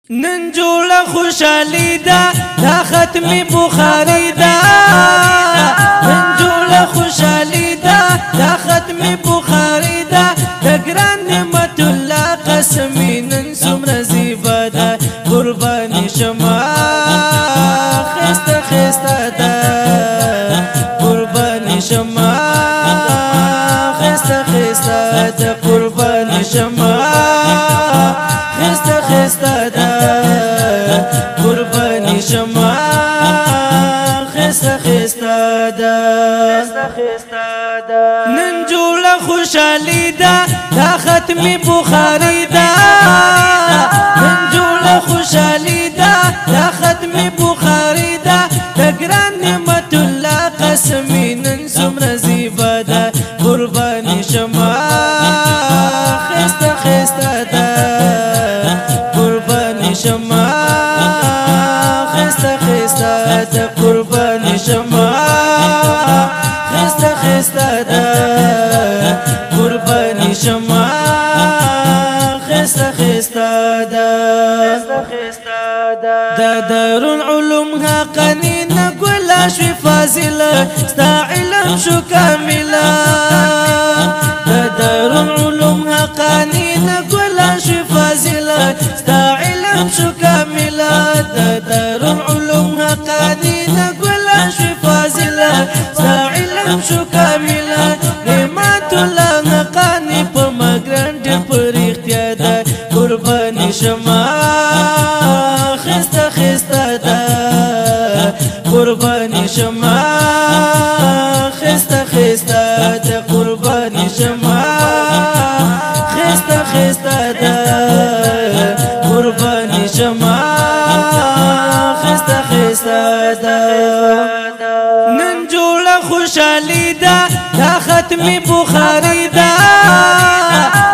نن جوړه خوشالي ده دا ختمي بخاري ده نن جوړه خوشالي ده دا ختمي بخاري ده د ګران نعمت الله قسمي نن څومره زیبا ده قرباني شمه خسته خسته ده قرباني شمه خسته خسته ده قرباني شمه خسته خسته ده قرباني شمه خسته خسته ده نن جوړه خوشالي ده دا ختمي بخاري ده نن جوړه خوشالي ده دا ختمي بخاري ده د ګران نعمت الله قسمي نن څومره زیبا ده قرباني شمه خسته خسته ده قرباني شمه خسته خسته ده قرباني شمه خسته خسته ده قرباني شمه خسته خسته ده دا دارالعلوم حقاني ګلا شوي فاضله ستا علم شو کامله دا دارالعلوم حقاني ګلا شوي فاضله ستا علم شو کامله دا دارالعلوم حقاني ګلا شوي فاضله ستا علم شو کامله نعمت الله حقاني په مګرند پر اختیار ده قرباني شمه خسته خسته ده قرباني شمه خسته خسته ده قرباني شمه خسته خسته ده قرباني شمه خسته خسته ده نن جوړه خوشالي ده دا ختمي بخاري ده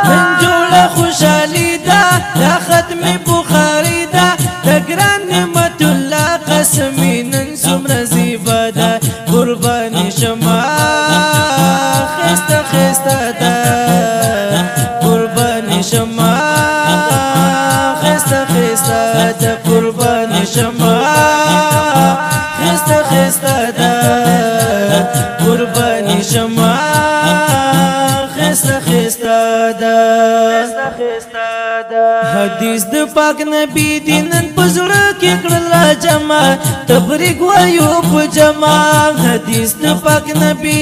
نن جوړه خوشالي ده دا ختمي بخاري ده د ګران نعمت الله قسمي نن څومره زیبا ده قرباني شمه خسته خسته ده قرباني شمه خسته خسته ده قرباني شمه خسته خسته ده قرباني شمه خسته خسته ده حدیث د پاک نبی دینن پزړه کې کړل جما تبریک وایو په جما حدیث د پاک نبی